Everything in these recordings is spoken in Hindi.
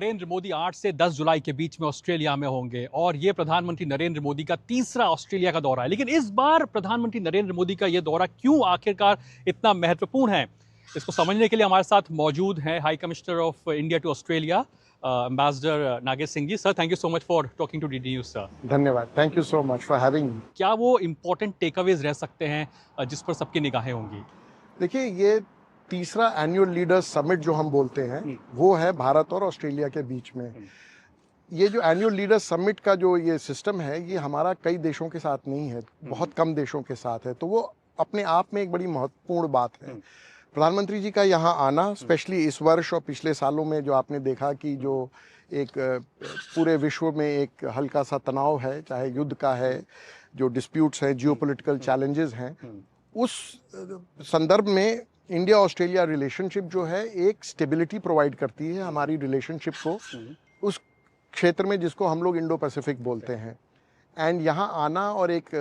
नरेंद्र मोदी 8 से 10 जुलाई के बीच में ऑस्ट्रेलिया में होंगे और ये प्रधानमंत्री नरेंद्र मोदी का तीसरा ऑस्ट्रेलिया का दौरा है। लेकिन इस बार प्रधानमंत्री नरेंद्र मोदी का ये दौरा क्यों आखिरकार इतना महत्वपूर्ण है, इसको समझने के लिए हमारे साथ मौजूद हैं high commissioner of India to Australia ambassador Nagesh Singh ji. Sir, thank you so much for talking to DD news. Sir, धन्यवाद। Thank you so much for having me. क्या वो इम्पोर्टेंट टेकअवेज रह सकते हैं जिस पर सबकी निगाहें होंगी? देखिए, ये तीसरा एनुअल लीडर्स समिट जो हम बोलते हैं वो है भारत और ऑस्ट्रेलिया के बीच में। ये जो एनुअल लीडर्स समिट का जो ये सिस्टम है, ये हमारा कई देशों के साथ नहीं है, बहुत कम देशों के साथ है, तो वो अपने आप में एक बड़ी महत्वपूर्ण बात है। प्रधानमंत्री जी का यहाँ आना, स्पेशली इस वर्ष और पिछले सालों में जो आपने देखा कि जो एक पूरे विश्व में एक हल्का सा तनाव है, चाहे युद्ध का है, जो डिस्प्यूट्स हैं, जियोपॉलिटिकल चैलेंजेस हैं, उस संदर्भ में इंडिया ऑस्ट्रेलिया रिलेशनशिप जो है एक स्टेबिलिटी प्रोवाइड करती है हमारी रिलेशनशिप को उस क्षेत्र में जिसको हम लोग इंडो पैसिफिक बोलते हैं। एंड यहाँ आना और एक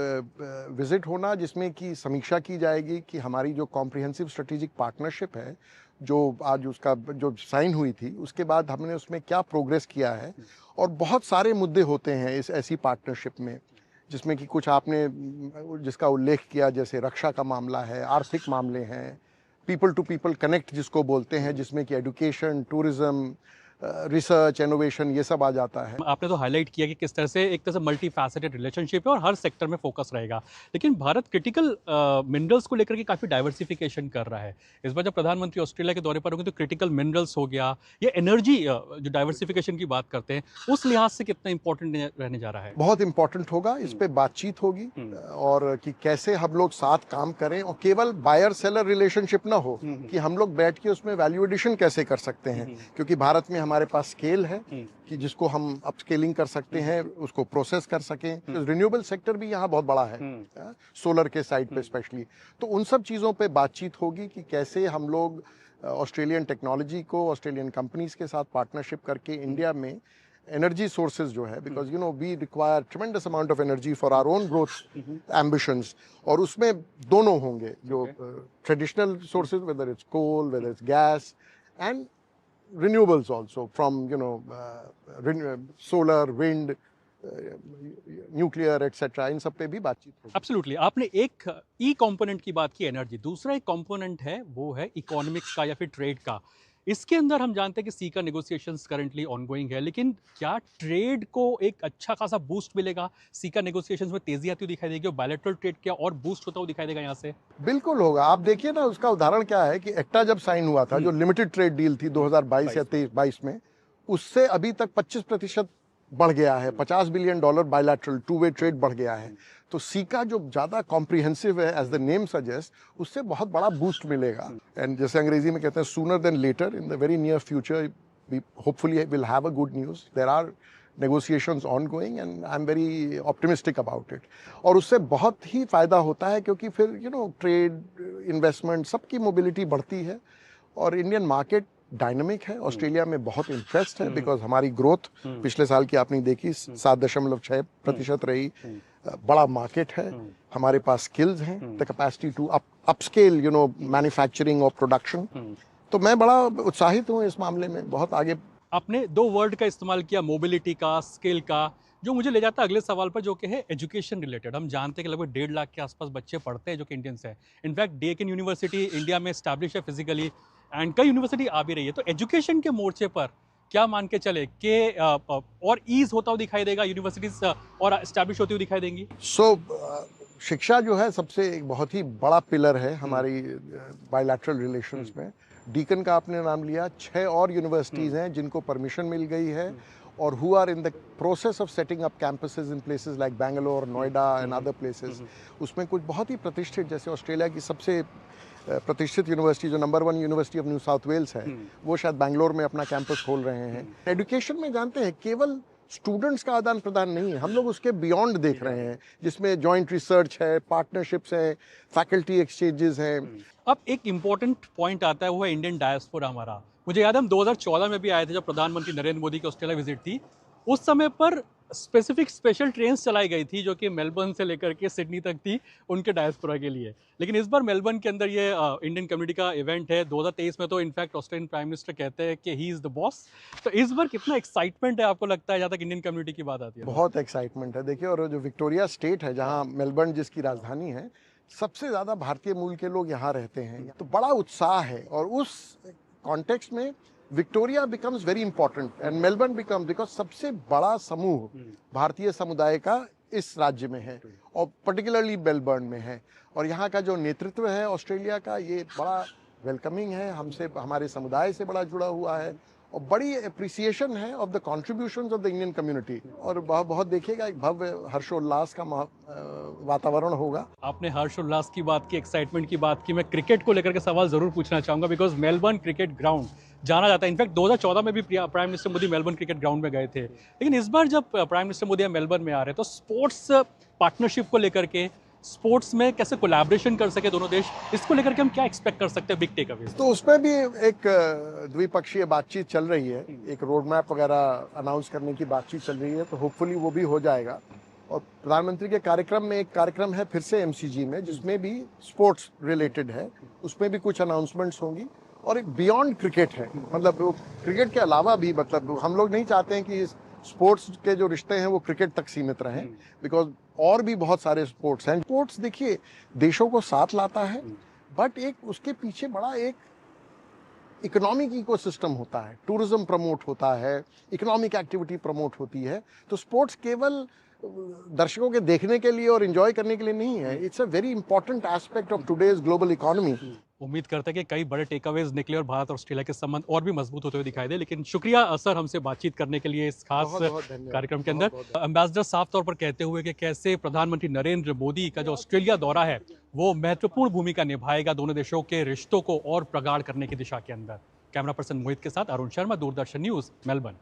विजिट होना जिसमें कि समीक्षा की जाएगी कि हमारी जो कॉम्प्रिहेंसिव स्ट्रेटेजिक पार्टनरशिप है, जो आज उसका जो साइन हुई थी, उसके बाद हमने उसमें क्या प्रोग्रेस किया है। और बहुत सारे मुद्दे होते हैं इस ऐसी पार्टनरशिप में, जिसमें कि कुछ आपने जिसका उल्लेख किया, जैसे रक्षा का मामला है, आर्थिक मामले हैं, पीपल टू पीपल कनेक्ट जिसको बोलते हैं, जिसमें कि एजुकेशन, टूरिज्म, रिसर्च, इनोवेशन, ये सब आ जाता है। आपने तो हाईलाइट किया कि किस तरह से एक तरह से मल्टी फैसेटेड रिलेशनशिप है और हर सेक्टर में फोकस रहेगा। लेकिन भारत क्रिटिकल मिनरल्स को लेकर के काफ़ी डाइवर्सिफिकेशन कर रहा है। इस बार जब प्रधानमंत्री ऑस्ट्रेलिया के दौरे पर होंगे तो क्रिटिकल मिनरल्स हो गया, ये एनर्जी जो डाइवर्सिफिकेशन की बात करते हैं, उस लिहाज से कितना इंपॉर्टेंट रहने जा रहा है? बहुत इंपॉर्टेंट होगा, इस पे बातचीत होगी और कि कैसे हम लोग साथ काम करें और केवल बायर सेलर रिलेशनशिप ना हो, कि हम लोग बैठ के उसमें वैल्यू एडिशन कैसे कर सकते हैं, क्योंकि भारत में हमारे पास स्केल है कि जिसको हम अपस्केलिंग कर सकते हैं, उसको प्रोसेस कर सकें। रिन्यूएबल सेक्टर भी यहाँ बहुत बड़ा है, सोलर के साइड पे स्पेशली। तो उन सब चीज़ों पे बातचीत होगी कि कैसे हम लोग ऑस्ट्रेलियन टेक्नोलॉजी को ऑस्ट्रेलियन कंपनीज के साथ पार्टनरशिप करके इंडिया में एनर्जी सोर्सेज जो है, because you know we require tremendous amount of energy for our own growth ambitions, और उसमें दोनों होंगे, जो traditional sources, whether it's coal, whether it's gas, and renewables also, from solar, wind, nuclear etcetera, इन सब पे भी बातचीत होगी। एब्सोल्युटली। आपने एक ई कंपोनेंट की बात की, एनर्जी। दूसरा एक कंपोनेंट है वो है इकोनॉमिक्स का या फिर ट्रेड का। इसके अंदर हम जानते हैं कि सी का नेगोशिएशंस करंटली ऑनगोइंग है, लेकिन क्या ट्रेड को एक अच्छा खासा बूस्ट मिलेगा? सी का नेगोशिएशंस में तेजी आती हुई दिखाई देगी और बायलैटरल ट्रेड क्या और बूस्ट होता हुआ दिखाई देगा यहाँ से? बिल्कुल होगा। आप देखिए ना, उसका उदाहरण क्या है कि एक्टा जब साइन हुआ था, जो लिमिटेड ट्रेड डील थी 2022 या 23-22 में, उससे अभी तक 25% बढ़ गया है। $50 billion bilateral two way trade बढ़ गया है। तो सी का जो ज़्यादा कॉम्प्रिहेंसिव है, एज द नेम सजेस्ट, उससे बहुत बड़ा बूस्ट मिलेगा। एंड जैसे अंग्रेजी में कहते हैं, sooner than later, in the very near future we hopefully will have a good news. There are negotiations ongoing and I am very optimistic about it. और उससे बहुत ही फ़ायदा होता है, क्योंकि फिर यू नो ट्रेड, इन्वेस्टमेंट, सबकी मोबिलिटी बढ़ती है और इंडियन मार्केट डायनामिक है। ऑस्ट्रेलिया में बहुत इंटरेस्ट है, बिकॉज हमारी ग्रोथ पिछले साल की आपने देखी 7.6% रही। बड़ा मार्केट है, हमारे पास स्किल्स हैं, the capacity to upscale you know manufacturing और प्रोडक्शन। तो मैं बड़ा उत्साहित हूँ इस मामले में, बहुत आगे। आपने दो वर्ड का इस्तेमाल किया, मोबिलिटी का, स्किल का, जो मुझे ले जाता है अगले सवाल पर, जो कि है एजुकेशन रिलेटेड। हम जानते हैं कि लगभग 1.5 लाख के आसपास बच्चे पढ़ते हैं जो कि इंडियंस हैं। इनफैक्ट डेकन यूनिवर्सिटी इंडिया में स्टैब्लिश है फिजिकली, एंड कई यूनिवर्सिटी आ भी रही है। तो एजुकेशन के मोर्चे पर क्या मान के चले कि और ईज होता हुआ दिखाई देगा, यूनिवर्सिटीज और स्टैब्लिश होती हुई दिखाई देंगी? शिक्षा जो है सबसे एक बहुत ही बड़ा पिलर है हमारी बायलैटरल रिलेशंस में। डीकन का आपने नाम लिया, 6 और यूनिवर्सिटीज़ हैं जिनको परमिशन मिल गई है और who are in the process of setting up campuses in places like Bangalore, Noida and other places. उसमें कुछ बहुत ही प्रतिष्ठित, जैसे ऑस्ट्रेलिया की सबसे प्रतिष्ठित यूनिवर्सिटी जो number 1 university of New South Wales है, वो शायद बेंगलोर में अपना कैंपस खोल रहे हैं। एजुकेशन में जानते हैं केवल स्टूडेंट्स का आदान प्रदान नहीं है, हम लोग उसके बियॉन्ड देख रहे हैं, जिसमें जॉइंट रिसर्च है, पार्टनरशिप्स हैं, फैकल्टी एक्सचेंजेस हैं। अब एक इम्पॉर्टेंट पॉइंट आता है, वो है इंडियन डायस्पोरा हमारा। मुझे याद है हम 2014 में भी आए थे जब प्रधानमंत्री नरेंद्र मोदी की ऑस्ट्रेलिया विजिट थी। उस समय पर स्पेसिफिक स्पेशल ट्रेन्स चलाई गई थी जो कि मेलबर्न से लेकर के सिडनी तक थी उनके डायस्पोरा के लिए। लेकिन इस बार मेलबर्न के अंदर ये इंडियन कम्युनिटी का इवेंट है। 2023 में तो इनफैक्ट ऑस्ट्रेलियन प्राइम मिनिस्टर कहते हैं कि ही इज़ द बॉस। तो इस बार कितना एक्साइटमेंट है आपको लगता है जहाँ तक इंडियन कम्युनिटी की बात आती है? बहुत एक्साइटमेंट है। देखिए, और जो विक्टोरिया स्टेट है जहाँ मेलबर्न जिसकी राजधानी है, सबसे ज़्यादा भारतीय मूल के लोग यहाँ रहते हैं, तो बड़ा उत्साह है। और उस कॉन्टेक्स्ट में Victoria becomes very important and Melbourne become, because सबसे बड़ा समूह भारतीय समुदाय का इस राज्य में है और पर्टिकुलरली मेलबर्न में है। और यहाँ का जो नेतृत्व है ऑस्ट्रेलिया का, ये बड़ा वेलकमिंग है, हमसे, हमारे समुदाय से बड़ा जुड़ा हुआ है और बड़ी अप्रिसिएशन है of the contributions of the Indian community. और बहुत देखिएगा, एक भव्य हर्षोल्लास का वातावरण होगा। आपने हर्षोल्लास की बात की, एक्साइटमेंट की बात की, मैं क्रिकेट को लेकर के सवाल जरूर पूछना चाहूंगा बिकॉज मेलबर्न क्रिकेट ग्राउंड जाना जाता है। इनफैक्ट 2014 में भी prime minister Modi Melbourne cricket ground में गए थे। लेकिन इस बार जब प्राइम मिनिस्टर मोदी मेलबर्न में आ रहे हैं तो स्पोर्ट्स पार्टनरशिप को लेकर के, स्पोर्ट्स में कैसे कोलैबोरेशन कर सके दोनों देश, इसको लेकर के हम क्या एक्सपेक्ट कर सकते हैं बिग टेक अवेज? तो उसमें भी एक द्विपक्षीय बातचीत चल रही है, एक रोड मैप वगैरह अनाउंस करने की बातचीत चल रही है, तो होपफुली वो भी हो जाएगा। और प्रधानमंत्री के कार्यक्रम में एक कार्यक्रम है फिर से एमसीजी में, जिसमें भी स्पोर्ट्स रिलेटेड है, उसमें भी कुछ अनाउंसमेंट्स होंगी। और एक बियॉन्ड क्रिकेट है, मतलब क्रिकेट के अलावा भी, मतलब हम लोग नहीं चाहते हैं कि स्पोर्ट्स के जो रिश्ते हैं वो क्रिकेट तक सीमित रहें, बिकॉज और भी बहुत सारे स्पोर्ट्स हैं। स्पोर्ट्स देखिए देशों को साथ लाता है, बट एक उसके पीछे बड़ा एक इकोनॉमिक इकोसिस्टम होता है, टूरिज्म प्रमोट होता है, इकोनॉमिक एक्टिविटी प्रमोट होती है। तो स्पोर्ट्स केवल दर्शकों के देखने के लिए और एंजॉय करने के लिए नहीं है, it's a very important aspect of today's global economy. उम्मीद करते हैं कि कई बड़े टेकअवेज निकले और भारत और ऑस्ट्रेलिया के संबंध और भी मजबूत होते हुए दिखाई दे। लेकिन शुक्रिया सर हमसे बातचीत करने के लिए इस खास बहुत धन्यवाद। कार्यक्रम के अंदर। एम्बेसडर साफ तौर पर कहते हुए कि कैसे प्रधानमंत्री नरेंद्र मोदी का जो ऑस्ट्रेलिया दौरा है वो महत्वपूर्ण भूमिका निभाएगा दोनों देशों के रिश्तों को और प्रगाढ़ करने की दिशा के अंदर। कैमरा पर्सन मोहित के साथ अरुण शर्मा, दूरदर्शन न्यूज, मेलबर्न।